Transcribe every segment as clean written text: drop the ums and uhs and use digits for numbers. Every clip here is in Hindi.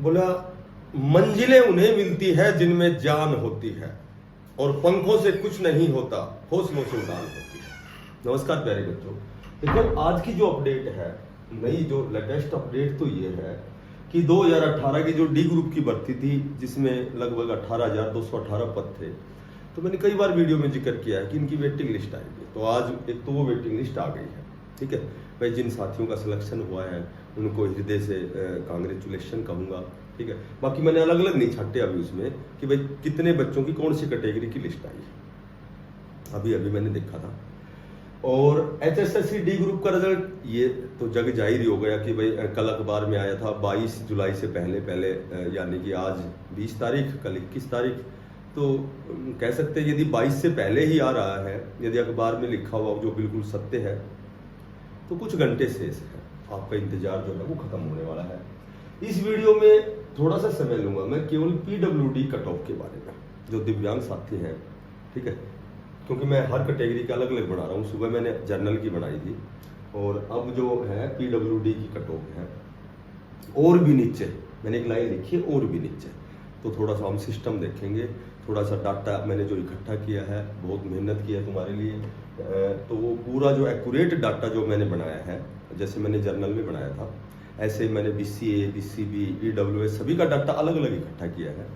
बोला मंजिलें उन्हें मिलती है जिनमें जान होती है और पंखों से कुछ नहीं होता, हौसलों से उड़ान होती है। नमस्कार प्यारे बच्चों, देखो आज की जो अपडेट है, नई जो लेटेस्ट अपडेट तो ये है कि 2018 की जो डी ग्रुप की भर्ती थी जिसमें लगभग 18,218 पद थे, तो मैंने कई बार वीडियो में जिक्र किया है कि इनकी वेटिंग लिस्ट आएगी। तो आज एक तो वो वेटिंग लिस्ट आ गई है, ठीक है भाई। जिन साथियों का सिलेक्शन हुआ है उनको हृदय से कांग्रेचुलेशन कहूँगा, ठीक है। बाकी मैंने अलग अलग नहीं छाटे अभी उसमें कि भाई कितने बच्चों की कौन सी कैटेगरी की लिस्ट आई है, अभी अभी मैंने देखा था। और HSSC डी ग्रुप का रिजल्ट ये तो जग जाहिर ही हो गया कि भाई कल अखबार में आया था 22 जुलाई से पहले यानी कि आज 20 तारीख, कल 21 तारीख। तो कह सकते हैं यदि 22 से पहले ही आ रहा है, यदि अखबार में लिखा हुआ जो बिल्कुल सत्य है, तो कुछ घंटे शेष है, आपका इंतजार जो है वो खत्म होने वाला है। इस वीडियो में थोड़ा सा समय लूंगा मैं केवल PWD कट ऑफ के बारे में, जो दिव्यांग साथी हैं, ठीक है, क्योंकि मैं हर कैटेगरी का अलग अलग बना रहा हूँ। सुबह मैंने जर्नल की बनाई थी और अब जो है PWD की कट ऑफ है। और भी नीचे मैंने एक लाइन लिखी है, और भी नीचे, तो थोड़ा सा हम सिस्टम देखेंगे, थोड़ा सा डाटा मैंने जो इकट्ठा किया है, बहुत मेहनत की है तुम्हारे लिए, तो वो पूरा जो एक्यूरेट डाटा जो मैंने बनाया है, जैसे मैंने जर्नल में बनाया था ऐसे मैंने BCA, BCB, EWS सभी का डाटा अलग अलग इकट्ठा किया है।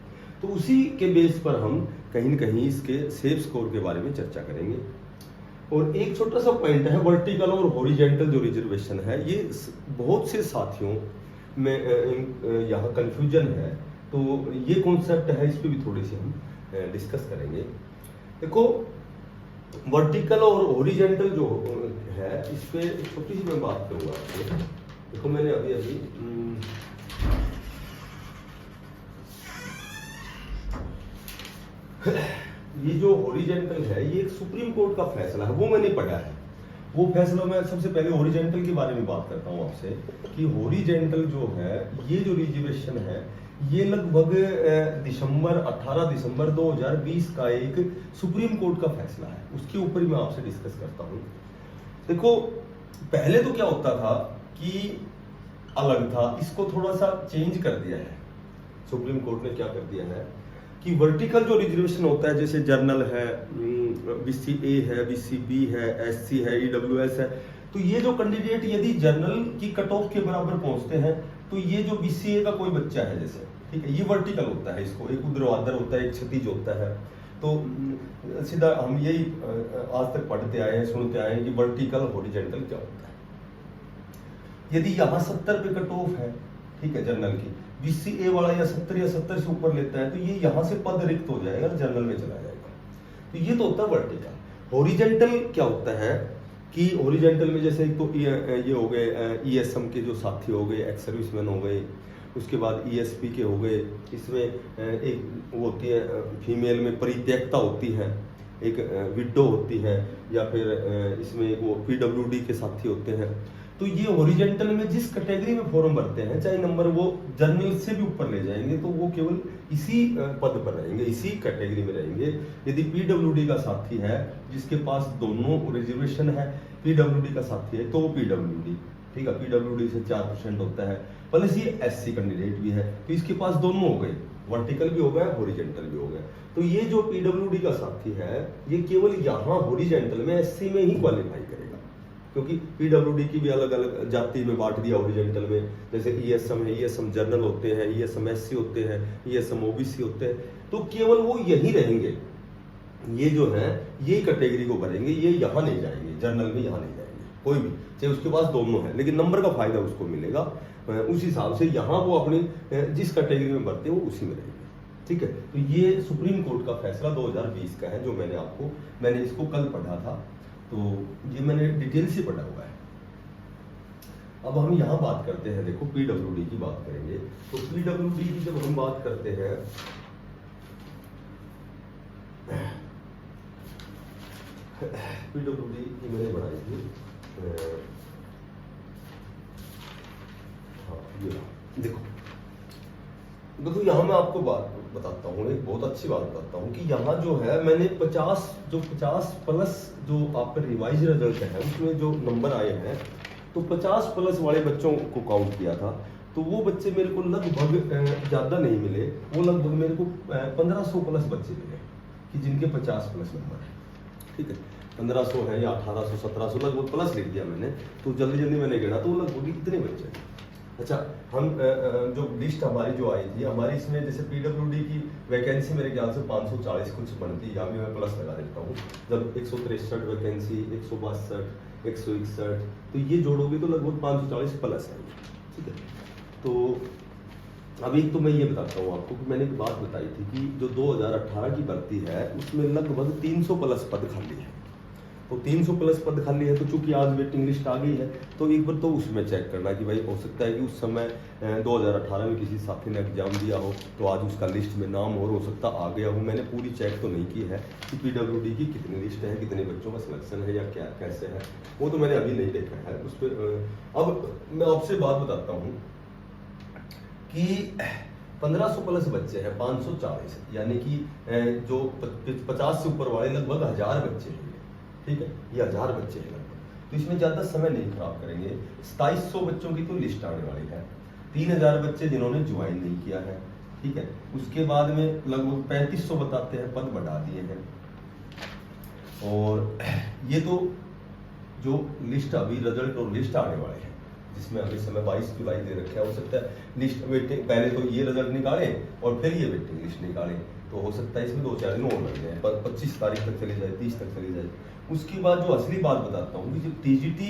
तो उसी के बेस पर हम कहीं न कहीं इसके सेफ स्कोर के बारे में चर्चा करेंगे। और एक छोटा सा पॉइंट है, वर्टिकल और हॉरिजेंटल जो रिजर्वेशन है, ये बहुत से साथियों में यहाँ कंफ्यूजन है, तो ये कॉन्सेप्ट है, इस पर भी थोड़ी सी हम डिस्कस करेंगे। देखो वर्टिकल और हॉरिजेंटल जो है, इस पे छोटी सी मैं बात करूंगा। देखो मैंने अभी ये जो हॉरिजेंटल है, ये एक सुप्रीम कोर्ट का फैसला है, वो मैंने पढ़ा है। वो फैसला मैं सबसे पहले हॉरिजेंटल के बारे में बात करता हूँ आपसे कि हॉरिजेंटल जो है, ये जो रिजर्वेशन है, ये लगभग 18 दिसंबर 2020 का एक सुप्रीम कोर्ट का फैसला है, उसके ऊपर ही मैं आपसे डिस्कस करता हूँ। देखो पहले तो क्या होता था कि अलग था, इसको थोड़ा सा चेंज कर दिया है सुप्रीम कोर्ट ने। क्या कर दिया है कि वर्टिकल जो रिजर्वेशन होता है, जैसे जर्नल है, BCA है, BCB है, SC है, EWS है, तो ये जो कैंडिडेट यदि जर्नल की कट ऑफ के बराबर पहुंचते हैं, तो ये जो BCA का कोई बच्चा है जैसे, ठीक है, ये वर्टिकल होता है, इसको एक ऊर्ध्वाधर होता है, एक क्षैतिज होता है। तो सीधा हम यही आज तक पढ़ते आए हैं, सुनते आए हैं कि वर्टिकल हॉरिजेंटल क्या होता है। यदि यहाँ 70 पे कट ऑफ है, ठीक है, जर्नल की, BCA वाला या 70 या 70 से ऊपर लेता है, तो ये यहाँ से पद रिक्त हो जाएगा, जर्नल में चला जाएगा। तो ये तो होता है वर्टिकल। हॉरिजेंटल क्या होता है कि हॉरिजेंटल में जैसे एक तो ये हो गए ESM के जो साथी हो गए, एक्स सर्विसमैन हो गए, उसके बाद ESP के हो गए, इसमें एक वो होती है फीमेल में परित्यक्ता होती है, एक विडो होती है, या फिर इसमें एक वो PWD के साथी होते हैं। तो ये हॉरिजेंटल में जिस कैटेगरी में फॉर्म भरते हैं, चाहे नंबर वो जर्नल से भी ऊपर ले जाएंगे, तो वो केवल इसी पद पर रहेंगे, इसी कैटेगरी में रहेंगे। यदि PWD का साथी है जिसके पास दोनों रिजर्वेशन है, PWD का साथी है, तो वो PWD, ठीक है, PWD से 4% होता है, प्लस ये SC कैंडिडेट भी है, तो इसके पास दोनों हो गए, वर्टिकल भी हो गया, हॉरिजेंटल भी हो गया। तो ये जो PWD का साथी है, ये केवल यहाँ हॉरिजेंटल में SC में ही क्वालिफाई करेगा, क्योंकि PWD की भी अलग अलग जाति में बांट दिया हॉरिजेंटल में। जैसे ESM है, ESM जर्नल होते हैं, ESM SC होते हैं, ESM OBC होते हैं, तो केवल वो यही रहेंगे, ये जो है ये कैटेगरी को भरेंगे, ये यहाँ नहीं जाएंगे, जर्नल में यहाँ नहीं जाएंगे कोई भी, चाहे उसके पास दोनों है, लेकिन नंबर का फायदा उसको मिलेगा। उस हिसाब से यहाँ वो अपनी जिस कैटेगरी में भरते हैं वो उसी में रहेंगे, ठीक है। तो ये सुप्रीम कोर्ट का फैसला 2020 का है, जो मैंने इसको कल पढ़ा था, तो ये मैंने डिटेल से पढ़ा हुआ है। अब हम यहाँ बात करते हैं, देखो PWD की बात करेंगे। तो PWD की जब हम बात करते हैं, PWD की मैंने बनाई थी, हाँ ये देखो यहाँ मैं आपको बात बताता हूँ, एक बहुत अच्छी बात बताता हूँ कि यहाँ जो है मैंने 50 प्लस जो आपका रिवाइज रिजल्ट है उसमें जो नंबर आए हैं, तो 50 प्लस वाले बच्चों को काउंट किया था। तो वो बच्चे मेरे को लगभग ज़्यादा नहीं मिले, वो लगभग मेरे को 1500 प्लस बच्चे मिले कि जिनके 50 प्लस नंबर है। ठीक है, 1500 है या 1800 1700 लगभग प्लस लिख दिया मैंने, तो जल्दी जल्दी मैंने गिना तो वो लगभग इतने बच्चे हैं। अच्छा, हम जो लिस्ट हमारी जो आई थी हमारी, इसमें जैसे पीडब्ल्यूडी की वैकेंसी मेरे ख्याल से 540 कुछ बनती है, यहाँ भी मैं प्लस लगा देता हूँ। जब 163 वैकेंसी, 162, 161, तो ये जोड़ोगे तो लगभग 540 प्लस है। ठीक है, तो अभी तो मैं ये बताता हूँ आपको कि मैंने एक बात बताई थी कि जो 2018 की भर्ती है उसमें लगभग 300 प्लस पद खाली है। तो 300 प्लस पद खाली है, तो चूंकि आज वेटिंग लिस्ट आ गई है तो एक बार तो उसमें चेक करना कि भाई हो सकता है कि उस समय 2018 में किसी साथी ने एग्जाम दिया हो तो आज उसका लिस्ट में नाम और हो सकता आ गया हो। मैंने पूरी चेक तो नहीं की है कि पीडब्ल्यूडी की कितनी लिस्ट है, कितने बच्चों का सिलेक्शन है या क्या कैसे है, वो तो मैंने अभी नहीं देखा है उस पर। अब मैं आपसे बात बताता हूँ कि 1500 प्लस बच्चे हैं, 540, यानी कि जो 50 से ऊपर वाले लगभग 1000 बच्चे हैं। ठीक है, ये 1000 बच्चे हैं लगभग, तो इसमें ज़्यादा समय नहीं खराब करेंगे। 2700 बच्चों की तो लिस्ट आने वाली है, 3000 बच्चे जिन्होंने ज्वाइन नहीं किया है। ठीक है, उसके बाद में लगभग 3500 बताते हैं पद बढ़ा दिए हैं। और ये तो जो लिस्ट अभी रिजल्ट और लिस्ट आने वाले हैं, जिसमें अभी समय 22 जुलाई दे रखा है, हो सकता है लिस्ट वेटिंग पहले तो ये रिजल्ट निकाले और फिर ये वेटिंग लिस्ट निकाले, तो हो सकता है इसमें 2-4 दिन और लग जाए, 25 तारीख तक चली जाए, 30 तक चली जाए। उसके बाद जो असली बात बताता हूँ कि जो टीजीटी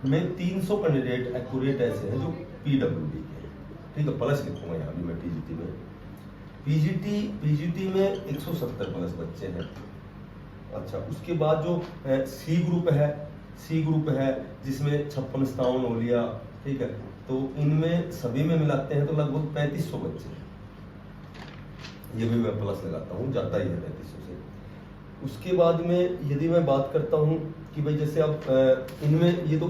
में 300 कैंडिडेट एक्यूरेट ऐसे हैं जो पीडब्ल्यूडी के हैं। ठीक है, प्लस लिखूंगा यहाँ भी मैं टीजीटी में। पीजीटी में 170 प्लस बच्चे हैं। अच्छा, उसके बाद जो सी ग्रुप है जिसमें 56 57 हो लिया। ठीक है, तो इनमें सभी में मिलाते हैं तो लगभग 3500 बच्चे हैं। ये भी मैं प्लस लगाता हूँ, जाता ही है 3500 से। उसके बाद में यदि मैं बात करता हूँ कि भाई जैसे अब इनमें ये तो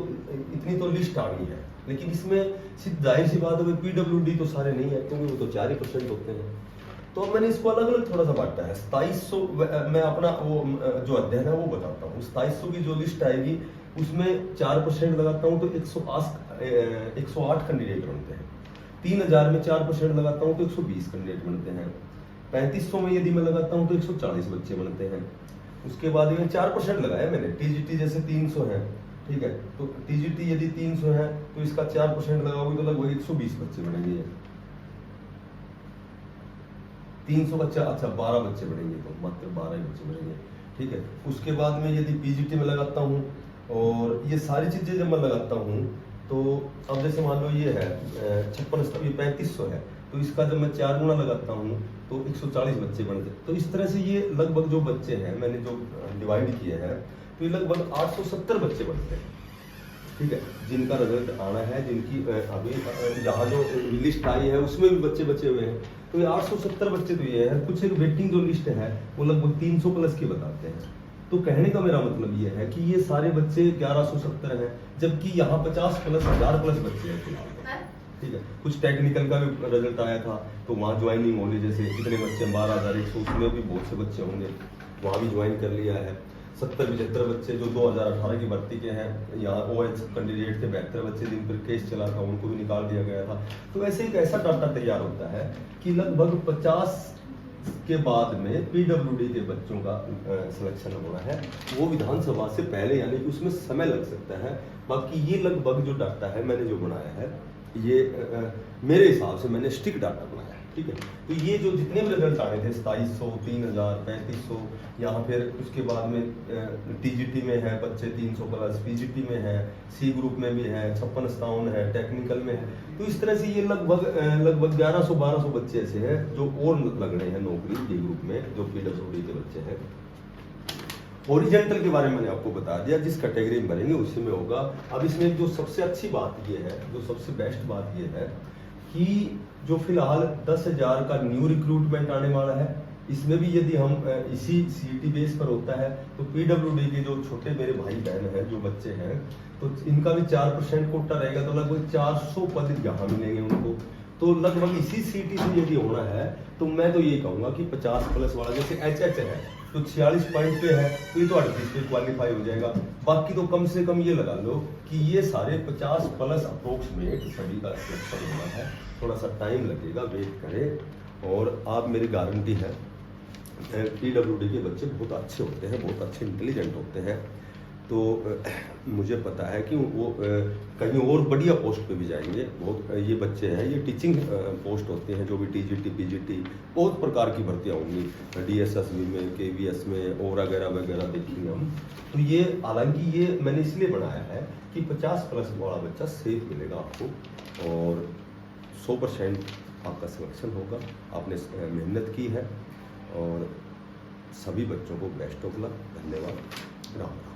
इतनी तो लिस्ट आ गई है, लेकिन इसमें सिर्फ जाहिर सी बात है पीडब्ल्यूडी तो सारे नहीं है, क्योंकि वो तो 4% होते हैं। तो मैंने इसको अलग अलग थोड़ा सा बांटा है। 2700 मैं अपना वो जो अध्ययन है वो बताता हूँ। 2700 की जो लिस्ट आएगी उसमें 4% लगाता हूँ तो 108 कैंडिडेट बनते हैं। 3000 में 4% लगाता हूँ तो 120 कैंडिडेट बनते हैं। 3500 में यदि मैं लगाता हूँ तो 140 बच्चे बनते हैं। उसके बाद में 4% लगाया मैंने। टीजीटी जैसे 300 है, ठीक है, तो टीजीटी यदि 300 है तो इसका 4% लगाओगे तो लगभग 120 बच्चे बनेंगे। 300 बच्चा, अच्छा 12 बच्चे बढ़ेंगे, तो मात्र 12 ही बच्चे बढ़ेंगे। ठीक है, उसके बाद में यदि पीजीटी में लगाता हूँ और ये सारी चीजें जब मैं लगाता हूँ तो अब जैसे मान लो ये है 56, ये 3500 है, तो इसका जब मैं 4 गुना लगाता हूँ तो 140 बच्चे बनते। तो इस तरह से ये लगभग जो बच्चे हैं मैंने जो डिवाइड किए हैं तो ये लगभग 870 बच्चे बनते हैं। ठीक है, जिनका रिजल्ट आना है, जिनकी अभी जहाँ जो लिस्ट आई है उसमें भी बच्चे बचे हुए हैं, तो ये 870 बच्चे तो ये है। कुछ एक वेटिंग जो लिस्ट है वो लगभग 300 प्लस के बताते हैं। तो कहने का मेरा मतलब ये है कि ये सारे बच्चे 1170 हैं, जबकि यहाँ 50 प्लस 1000 प्लस बच्चे हैं फिलहाल। ठीक है, कुछ टेक्निकल का भी रिजल्ट आया था तो वहाँ ज्वाइनिंग होने जैसे कितने बच्चे 12100, उसमें भी बहुत से बच्चे होंगे, वहाँ भी ज्वाइन कर लिया है। 70-75 बच्चे जो 2018 की भर्ती के हैं, यहाँ OH कैंडिडेट थे 72 बच्चे जिन पर केस चला था उनको भी निकाल दिया गया था। तो ऐसे एक ऐसा डाटा तैयार होता है कि लगभग 50 के बाद में पीडब्ल्यूडी के बच्चों का सिलेक्शन होना है, वो विधानसभा से पहले, यानी कि उसमें समय लग सकता है। बाकी ये लगभग जो डाटा है मैंने जो बनाया है ये मेरे हिसाब से मैंने स्टिक डाटा बनाया है। ठीक है, तो ये जो जितने भी रिजल्ट आए थे 2700, 3000, 3500, यहाँ फिर उसके बाद में टीजीटी में है बच्चे 300 प्लस, पीजीटी में है, सी ग्रुप में भी है, 56-57 है, टेक्निकल में है। तो इस तरह से ये लगभग 1100-1200 बच्चे ऐसे हैं जो और लग रहे हैं नौकरी डी ग्रुप में, जो पीडब्ल्यूडी के बच्चे हैं। ओरिजेंटल के बारे में मैंने आपको बता दिया, जिस कैटेगरी में भरेंगे उसी में होगा। अब इसमें जो सबसे अच्छी बात ये है, जो सबसे बेस्ट बात ये है कि जो फिलहाल 10,000 का न्यू रिक्रूटमेंट आने वाला है, इसमें भी यदि हम इसी सीईटी बेस पर होता है तो पीडब्ल्यूडी के जो छोटे मेरे भाई बहन हैं, जो बच्चे हैं, तो इनका भी 4% कोटा रहेगा, तो लगभग 400 पद यहाँ मिलेंगे उनको। तो लगभग इसी सीईटी से यदि होना है तो मैं तो ये कहूँगा कि 50 प्लस वाला जैसे HH है, तो 46 पॉइंट पे है तो ये तो 38 पे क्वालिफाई हो जाएगा। बाकी तो कम से कम ये लगा लो कि ये सारे 50 प्लस अप्रोक्सीमेट सभी का सिलेक्शन होना है। थोड़ा सा टाइम लगेगा, वेट करें। और आप मेरी गारंटी है PWD के बच्चे बहुत अच्छे होते हैं, बहुत अच्छे इंटेलिजेंट होते हैं। तो मुझे पता है कि वो कहीं और बढ़िया पोस्ट पे भी जाएंगे। बहुत ये बच्चे हैं, ये टीचिंग पोस्ट होते हैं, जो भी TGT PGT बहुत प्रकार की भर्तियाँ होंगी, DSSB में, KVS में और वगैरह वगैरह देखेंगे हम। तो ये हालांकि ये मैंने इसलिए बनाया है कि 50 प्लस वाला बच्चा सेफ मिलेगा आपको और 100% आपका सिलेक्शन होगा। आपने मेहनत की है और सभी बच्चों को बेस्ट ऑफ लक। धन्यवाद। राम।